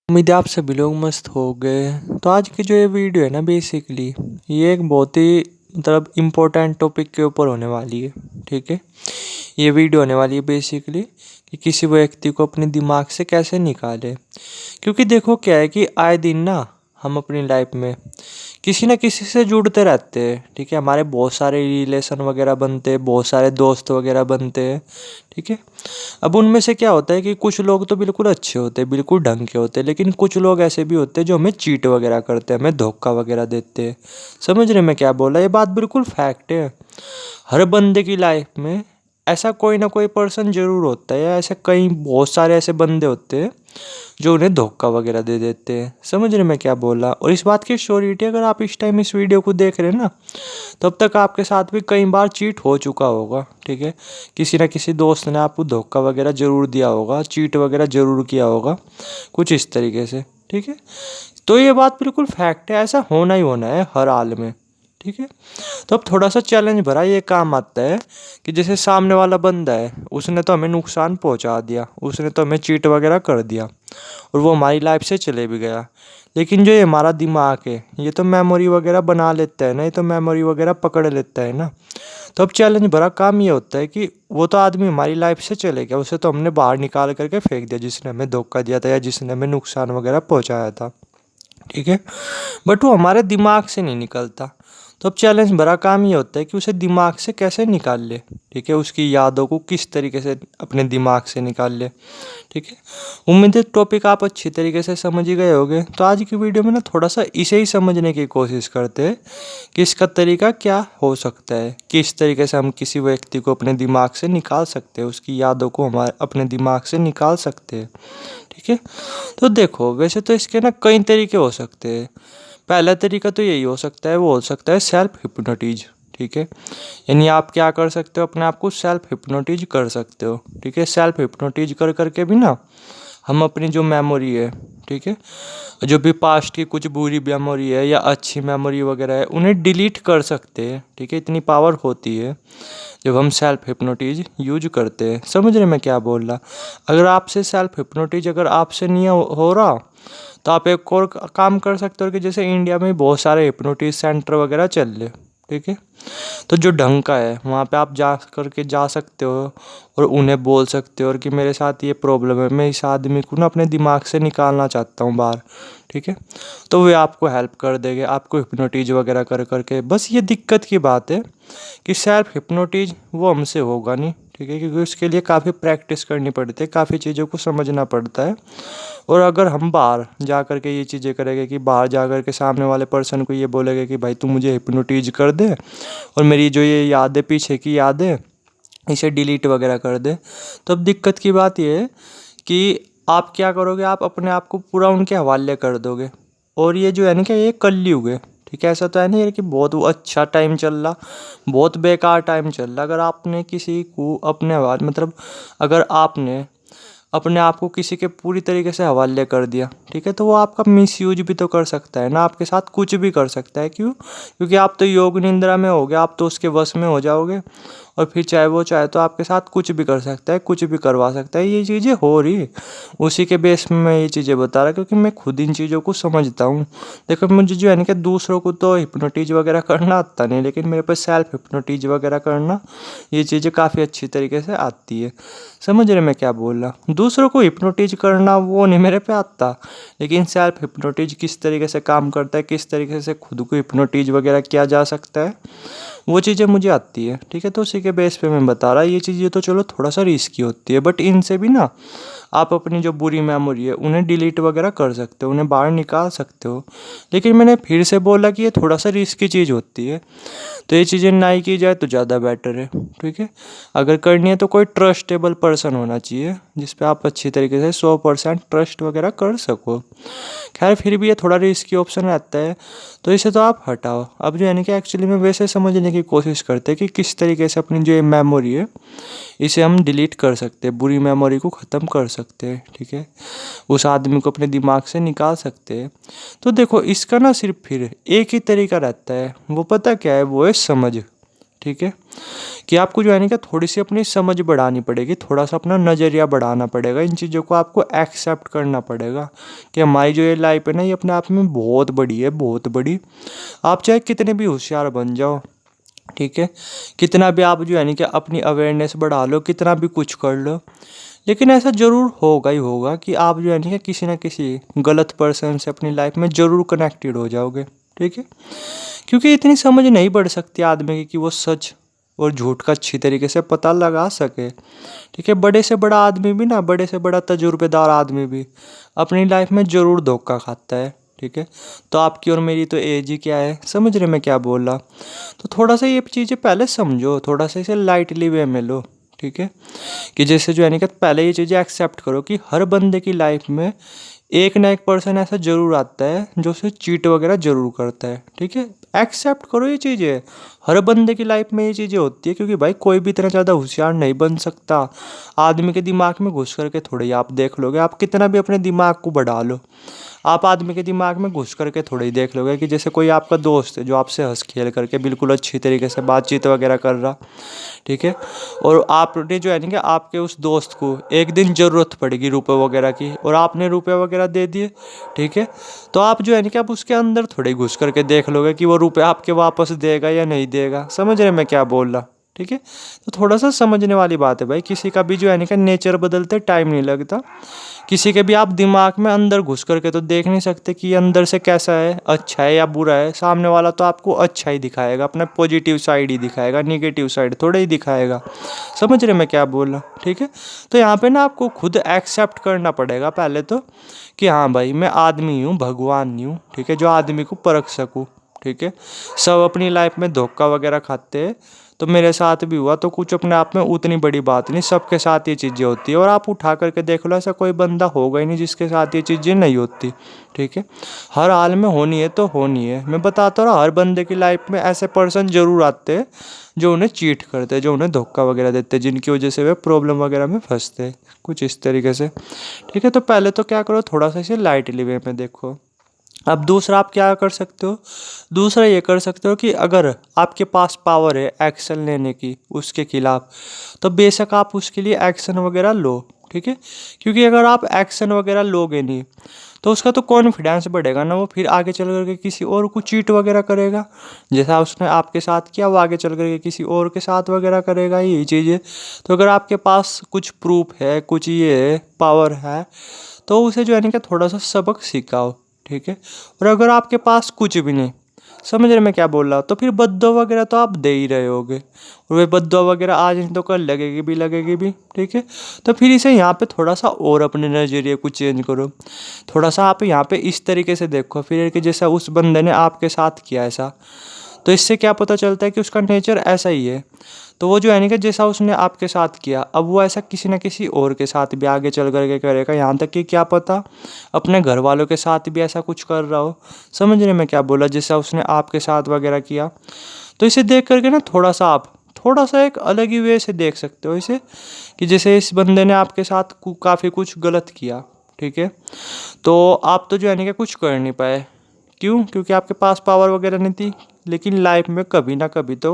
उम्मीद है आप सभी लोग मस्त हो गए। तो आज की जो ये वीडियो है ना, बेसिकली ये एक बहुत ही इम्पोर्टेंट टॉपिक के ऊपर होने वाली है। ठीक है, ये वीडियो होने वाली है बेसिकली कि किसी व्यक्ति को अपने दिमाग से कैसे निकाले। क्योंकि देखो क्या है कि आए दिन ना हम अपनी लाइफ में किसी ना किसी से जुड़ते रहते हैं। ठीक है, हमारे बहुत सारे रिलेशन वगैरह बनते हैं, बहुत सारे दोस्त वगैरह बनते हैं। ठीक है, अब उनमें से क्या होता है कि कुछ लोग तो बिल्कुल अच्छे होते हैं, बिल्कुल ढंग के होते हैं, लेकिन कुछ लोग ऐसे भी होते हैं जो हमें चीट वगैरह करते हैं, हमें धोखा वगैरह देते हैं। समझ रहे मैं क्या बोला? ये बात बिल्कुल फैक्ट है। हर बंदे की लाइफ में ऐसा कोई ना कोई पर्सन जरूर होता है, या ऐसे कई बहुत सारे ऐसे बंदे होते हैं जो उन्हें धोखा वगैरह दे देते हैं। समझ रहे मैं क्या बोला? और इस बात की श्योरिटी, अगर आप इस टाइम इस वीडियो को देख रहे हैं ना, तब तक आपके साथ भी कई बार चीट हो चुका होगा। ठीक है, किसी ना किसी दोस्त ने आपको धोखा वगैरह ज़रूर दिया होगा, चीट वगैरह ज़रूर किया होगा, कुछ इस तरीके से। ठीक है, तो ये बात बिल्कुल फैक्ट है, ऐसा होना ही होना है हर हाल में। ठीक है, तो अब थोड़ा सा चैलेंज भरा ये काम आता है कि जैसे सामने वाला बंदा है, उसने तो हमें नुकसान पहुंचा दिया, उसने तो हमें चीट वगैरह कर दिया और वो हमारी लाइफ से चले भी गया। लेकिन जो ये हमारा दिमाग है, ये तो मेमोरी वगैरह बना लेता है ना, ये तो मेमोरी वगैरह पकड़ लेता है ना। तो अब चैलेंज भरा काम ये होता है कि वो तो आदमी हमारी लाइफ से चले गया, उसे तो हमने बाहर निकाल करके फेंक दिया, जिसने हमें धोखा दिया था या जिसने हमें नुकसान वगैरह पहुंचाया था। ठीक है, बट वो हमारे दिमाग से नहीं निकलता। तो अब चैलेंज भरा काम ये होता है कि उसे दिमाग से कैसे निकाल ले। ठीक है, उसकी यादों को किस तरीके से अपने दिमाग से निकाल ले। ठीक है, उम्मीद है टॉपिक आप अच्छी तरीके से समझ ही गए होंगे। तो आज की वीडियो में ना थोड़ा सा इसे ही समझने की कोशिश करते हैं कि इसका तरीका क्या हो सकता है, किस तरीके से हम किसी व्यक्ति को अपने दिमाग से निकाल सकते हैं, उसकी यादों को हमारे अपने दिमाग से निकाल सकते हैं। ठीक है, तो देखो वैसे तो इसके ना कई तरीके हो सकते हैं। पहला तरीका तो यही हो सकता है, वो हो सकता है सेल्फ हिप्नोटिज। ठीक है, यानी आप क्या कर सकते हो, अपने आप को सेल्फ हिप्नोटिज कर सकते हो। ठीक है, सेल्फ हिप्नोटिज कर करके भी ना हम अपनी जो मेमोरी है, ठीक है, जो भी पास्ट की कुछ बुरी मेमोरी है या अच्छी मेमोरी वगैरह है, उन्हें डिलीट कर सकते हैं। ठीक है, इतनी पावर होती है जब हम सेल्फ हिप्नोटिज यूज करते हैं। समझ रहे मैं क्या बोल रहा? अगर आपसे सेल्फ हिप्नोटिज अगर आपसे नहीं हो रहा, तो आप एक और काम कर सकते हो कि जैसे इंडिया में बहुत सारे हिप्नोटिज सेंटर वगैरह चल रहे। ठीक है, तो जो ढंग का है वहाँ पे आप जा सकते हो और उन्हें बोल सकते हो और कि मेरे साथ ये प्रॉब्लम है, मैं इस आदमी को ना अपने दिमाग से निकालना चाहता हूँ बाहर। ठीक है, तो वे आपको हेल्प कर देंगे, आपको हिप्नोटिज वगैरह कर करके। बस ये दिक्कत की बात है कि सेल्फ हिप्नोटिज वो हमसे होगा नहीं। ठीक है, क्योंकि उसके लिए काफ़ी प्रैक्टिस करनी पड़ती है, काफ़ी चीज़ों को समझना पड़ता है। और अगर हम बाहर जा कर के ये चीज़ें करेंगे कि बाहर जा कर के सामने वाले पर्सन को ये बोलेंगे कि भाई तू मुझे हिप्नोटिज कर दे और मेरी जो ये यादें पीछे की यादें इसे डिलीट वगैरह कर दे, तो अब दिक्कत की बात ये है कि आप क्या करोगे, आप अपने आप को पूरा उनके हवाले कर दोगे। और ये जो है ना कि ये कलयुग है। ठीक है, ऐसा तो है नहीं कि बहुत अच्छा टाइम चल रहा, बहुत बेकार टाइम चल रहा। अगर आपने किसी को अपने हवाले अगर आपने अपने आप को किसी के पूरी तरीके से हवाले कर दिया, ठीक है, तो वो आपका मिसयूज भी तो कर सकता है ना, आपके साथ कुछ भी कर सकता है। क्यों? क्योंकि आप तो योग निंद्रा में होगे, आप तो उसके वश में हो जाओगे और फिर चाहे वो चाहे तो आपके साथ कुछ भी कर सकता है, कुछ भी करवा सकता है। ये चीज़ें हो रही उसी के बेस में मैं ये चीज़ें बता रहा, क्योंकि मैं खुद इन चीज़ों को समझता हूँ। देखो मुझे जो है ना कि दूसरों को तो हिप्नोटिज वगैरह करना आता नहीं, लेकिन मेरे पास सेल्फ हिप्नोटिज वगैरह करना ये चीज़ें काफ़ी अच्छी तरीके से आती है। समझ रहे मैं क्या बोल रहा? दूसरों को हिप्नोटिज करना वो नहीं मेरे पे आता, लेकिन सेल्फ हिप्नोटिज किस तरीके से काम करता है, किस तरीके से खुद को हिप्नोटिज वगैरह किया जा सकता है, वो चीज़ें मुझे आती है। ठीक है, तो उसी के बेस पे मैं बता रहा। ये चीज़ें तो चलो थोड़ा सा रिस्की होती है, बट इनसे भी ना आप अपनी जो बुरी मेमोरी है उन्हें डिलीट वगैरह कर सकते हो, उन्हें बाहर निकाल सकते हो। लेकिन मैंने फिर से बोला कि ये थोड़ा सा रिस्की चीज़ होती है, तो ये चीज़ें ना ही की जाए तो ज़्यादा बेटर है। ठीक है, अगर करनी है तो कोई ट्रस्टेबल पर्सन होना चाहिए जिस पे आप अच्छी तरीके से 100% ट्रस्ट वगैरह कर सको। खैर फिर भी ये थोड़ा रिस्की ऑप्शन रहता है, तो इसे तो आप हटाओ। अब जो है ना कि एक्चुअली में वैसे समझने की कोशिश करते हैं कि किस तरीके से अपनी जो ये मेमोरी है इसे हम डिलीट कर सकते हैं, बुरी मेमोरी को ख़त्म कर सकते हैं। ठीक है, उस आदमी को अपने दिमाग से निकाल सकते हैं। तो देखो इसका ना सिर्फ फिर एक ही तरीका रहता है, वो पता क्या है? वो है समझ। ठीक है, कि आपको जो है ना कि थोड़ी सी अपनी समझ बढ़ानी पड़ेगी, थोड़ा सा अपना नज़रिया बढ़ाना पड़ेगा, इन चीज़ों को आपको एक्सेप्ट करना पड़ेगा कि हमारी जो ये लाइफ है ना, ये अपने आप में बहुत बड़ी है, बहुत बड़ी। आप चाहे कितने भी होशियार बन जाओ, ठीक है, कितना भी आप जो है ना कि अपनी अवेयरनेस बढ़ा लो, कितना भी कुछ कर लो, लेकिन ऐसा ज़रूर होगा ही होगा कि आप जो है ना कि किसी ना किसी गलत पर्सन से अपनी लाइफ में ज़रूर कनेक्टेड हो जाओगे। ठीक है, क्योंकि इतनी समझ नहीं बढ़ सकती आदमी की कि वो सच और झूठ का अच्छी तरीके से पता लगा सके। ठीक है, बड़े से बड़ा आदमी भी ना, बड़े से बड़ा तजुर्बेदार आदमी भी अपनी लाइफ में ज़रूर धोखा खाता है। ठीक है, तो आपकी और मेरी तो एज ही क्या है, समझ रहे मैं क्या बोल रहा। तो थोड़ा सा ये चीज़ें पहले समझो, थोड़ा सा इसे लाइटली वे में लो। ठीक है, कि जैसे जो है ना कि पहले ये चीज़ें एक्सेप्ट करो कि हर बंदे की लाइफ में एक ना एक पर्सन ऐसा ज़रूर आता है जो उसे चीट वगैरह ज़रूर करता है। ठीक है, एक्सेप्ट करो ये चीज़ें, हर बंदे की लाइफ में ये चीज़ें होती है, क्योंकि भाई कोई भी इतना ज़्यादा होशियार नहीं बन सकता। आदमी के दिमाग में घुस करके थोड़े ही आप देख लोगे, आप कितना भी अपने दिमाग को बढ़ा लो, आप आदमी के दिमाग में घुस करके थोड़े ही देख लोगे कि जैसे कोई आपका दोस्त है जो आपसे हंस खेल करके बिल्कुल अच्छी तरीके से बातचीत वगैरह कर रहा। ठीक है, और आपने जो है ना कि आपके उस दोस्त को एक दिन ज़रूरत पड़ेगी रुपए वगैरह की, और आपने रुपए वगैरह दे दिए। ठीक है, तो आप जो है ना कि आप उसके अंदर थोड़े घुस करके देख लोगे कि वो रुपए आपके वापस देगा या नहीं देगा। समझ रहे मैं क्या बोल रहा। ठीक है, तो थोड़ा सा समझने वाली बात है भाई, किसी का भी जो है ना कि नेचर बदलते टाइम नहीं लगता। किसी के भी आप दिमाग में अंदर घुस करके तो देख नहीं सकते कि ये अंदर से कैसा है, अच्छा है या बुरा है। सामने वाला तो आपको अच्छा ही दिखाएगा, अपना पॉजिटिव साइड ही दिखाएगा, निगेटिव साइड थोड़ा ही दिखाएगा। समझ रहे मैं क्या बोल रहा। ठीक है, तो यहाँ पे ना आपको खुद एक्सेप्ट करना पड़ेगा पहले तो कि हाँ भाई मैं आदमी हूँ, भगवान नहीं हूँ। ठीक है, जो आदमी को परख सकूँ। ठीक है, सब अपनी लाइफ में धोखा वगैरह खाते हैं, तो मेरे साथ भी हुआ, तो कुछ अपने आप में उतनी बड़ी बात नहीं, सबके साथ ये चीज़ें होती है। और आप उठा करके देख लो, ऐसा कोई बंदा होगा ही नहीं जिसके साथ ये चीज़ें नहीं होती। ठीक है, हर हाल में होनी है तो होनी है। मैं बताता रहा, हर बंदे की लाइफ में ऐसे पर्सन ज़रूर आते हैं जो उन्हें चीट करते हैं, जो उन्हें धोखा वगैरह देते हैं, जिनकी वजह से वे प्रॉब्लम वगैरह में फंसते हैं, कुछ इस तरीके से। ठीक है, तो पहले तो क्या करो, थोड़ा सा इसे लाइटली वे में देखो। अब दूसरा आप क्या कर सकते हो, दूसरा ये कर सकते हो कि अगर आपके पास पावर है एक्शन लेने की उसके खिलाफ, तो बेशक आप उसके लिए एक्शन वगैरह लो। ठीक है, क्योंकि अगर आप एक्शन वगैरह लोगे नहीं तो उसका तो कॉन्फिडेंस बढ़ेगा ना, वो फिर आगे चल करके किसी और को चीट वगैरह करेगा, जैसा उसने आपके साथ किया वो आगे चल करके किसी और के साथ वगैरह करेगा, यही चीज़ें। तो अगर आपके पास कुछ प्रूफ है, कुछ ये है, पावर है, तो उसे जो है ना कि थोड़ा सा सबक सिखाओ। ठीक है, और अगर आपके पास कुछ भी नहीं, समझ रहे मैं क्या बोल रहा हूँ, तो फिर बद्दुआ वगैरह तो आप दे ही रहे होगे, और वे बद्दुआ वगैरह आज नहीं तो कल लगेगी भी, लगेगी भी। ठीक है, तो फिर इसे यहाँ पे थोड़ा सा और अपने नज़रिए को चेंज करो, थोड़ा सा आप यहाँ पे इस तरीके से देखो फिर कि जैसा उस बंदे ने आपके साथ किया ऐसा, तो इससे क्या पता चलता है कि उसका नेचर ऐसा ही है। तो वो जो है ना कि जैसा उसने आपके साथ किया, अब वो ऐसा किसी न किसी और के साथ भी आगे चल करके करेगा, यहाँ तक कि क्या पता अपने घर वालों के साथ भी ऐसा कुछ कर रहा हो। समझ रहे मैं क्या बोला, जैसा उसने आपके साथ वगैरह किया। तो इसे देख करके ना थोड़ा सा आप थोड़ा सा एक अलग ही वे से देख सकते हो इसे, कि जैसे इस बंदे ने आपके साथ काफ़ी कुछ गलत किया। ठीक है, तो आप तो जो है ना कि कुछ कर नहीं पाए, क्यों, क्योंकि आपके पास पावर वगैरह नहीं थी। लेकिन लाइफ में कभी ना कभी तो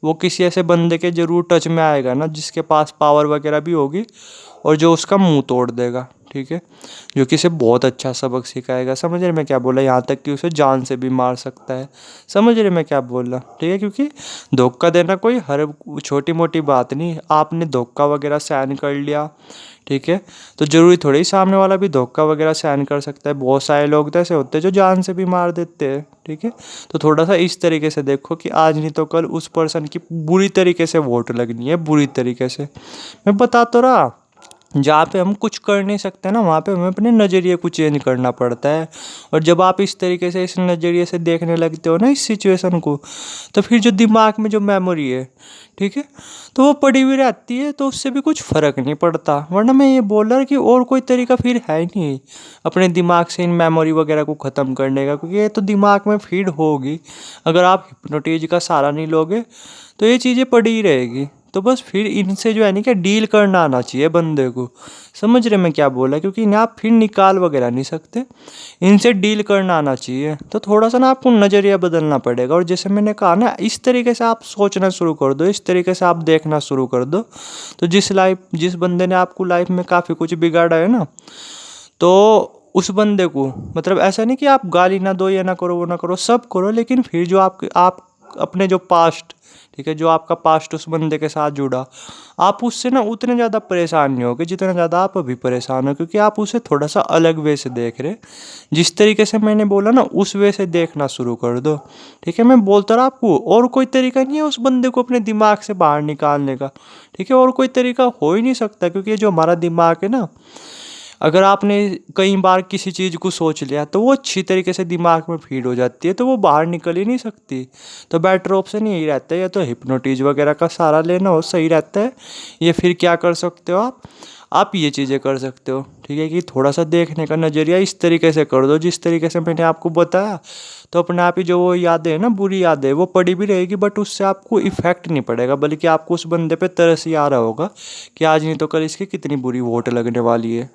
वो किसी ऐसे बंदे के ज़रूर टच में आएगा ना जिसके पास पावर वगैरह भी होगी, और जो उसका मुंह तोड़ देगा। ठीक है, जो कि उसे बहुत अच्छा सबक सिखाएगा। समझ रहे मैं क्या बोला, यहाँ तक कि उसे जान से भी मार सकता है। समझ रहे मैं क्या बोल रहा। ठीक है, क्योंकि धोखा देना कोई हर छोटी मोटी बात नहीं, आपने धोखा वगैरह सहन कर लिया। ठीक है, तो ज़रूरी थोड़ी ही सामने वाला भी धोखा वगैरह सहन कर सकता है। बहुत सारे लोग तो ऐसे होते हैं जो जान से भी मार देते हैं। ठीक है, तो थोड़ा सा इस तरीके से देखो कि आज नहीं तो कल उस पर्सन की बुरी तरीके से वोट लगनी है, बुरी तरीके से। मैं बता तो रहा, जहाँ पे हम कुछ कर नहीं सकते ना, वहाँ पे हमें अपने नज़रिए को चेंज करना पड़ता है। और जब आप इस तरीके से इस नज़रिए से देखने लगते हो ना इस सिचुएशन को, तो फिर जो दिमाग में जो मेमोरी है, ठीक है, तो वो पड़ी हुई रहती है, तो उससे भी कुछ फ़र्क नहीं पड़ता। वरना मैं ये बोल रहा कि और कोई तरीका फिर है ही नहीं अपने दिमाग से इन मेमोरी वगैरह को ख़त्म करने का, क्योंकि ये तो दिमाग में फीड होगी। अगर आप हिप्नोटिज का सहारा नहीं लोगे तो ये चीज़ें पड़ी ही रहेगी। तो बस फिर इनसे जो है ना क्या डील करना आना चाहिए बंदे को। समझ रहे मैं क्या बोला? क्योंकि इन्हें आप फिर निकाल वगैरह नहीं सकते, इनसे डील करना आना चाहिए। तो थोड़ा सा ना आपको नज़रिया बदलना पड़ेगा। और जैसे मैंने कहा ना, इस तरीके से आप सोचना शुरू कर दो, इस तरीके से आप देखना शुरू कर दो, तो जिस बंदे ने आपको लाइफ में काफ़ी कुछ बिगाड़ा है ना, तो उस बंदे को मतलब ऐसा नहीं कि आप गाली ना दो, या ना करो वो ना करो, सब करो, लेकिन फिर जो आप अपने जो पास्ट, ठीक है, जो आपका पास्ट उस बंदे के साथ जुड़ा, आप उससे ना उतने ज़्यादा परेशान नहीं होगे जितना ज़्यादा आप अभी परेशान हो, क्योंकि आप उसे थोड़ा सा अलग वे से देख रहे। जिस तरीके से मैंने बोला ना, उस वे से देखना शुरू कर दो, ठीक है। मैं बोलता रहा आपको, और कोई तरीका नहीं है उस बंदे को अपने दिमाग से बाहर निकालने का, ठीक है, और कोई तरीका हो ही नहीं सकता। क्योंकि ये जो हमारा दिमाग है ना, अगर आपने कई बार किसी चीज़ को सोच लिया तो वो अच्छी तरीके से दिमाग में फीड हो जाती है, तो वो बाहर निकल ही नहीं सकती। तो बेटर ऑप्शन यही रहता है, या तो हिप्नोटिज वगैरह का सहारा लेना हो, सही रहता है। या फिर क्या कर सकते हो आप ये चीज़ें कर सकते हो, ठीक है, कि थोड़ा सा देखने का नज़रिया इस तरीके से कर दो जिस तरीके से मैंने आपको बताया। तो अपने आप ही जो वो यादें हैं ना, बुरी यादें, वो पड़ी भी रहेगी, बट उससे आपको इफेक्ट नहीं पड़ेगा, बल्कि आपको उस बंदे पे तरस ही आ रहा होगा कि आज नहीं तो कल इसकी कितनी बुरी वोट लगने वाली है।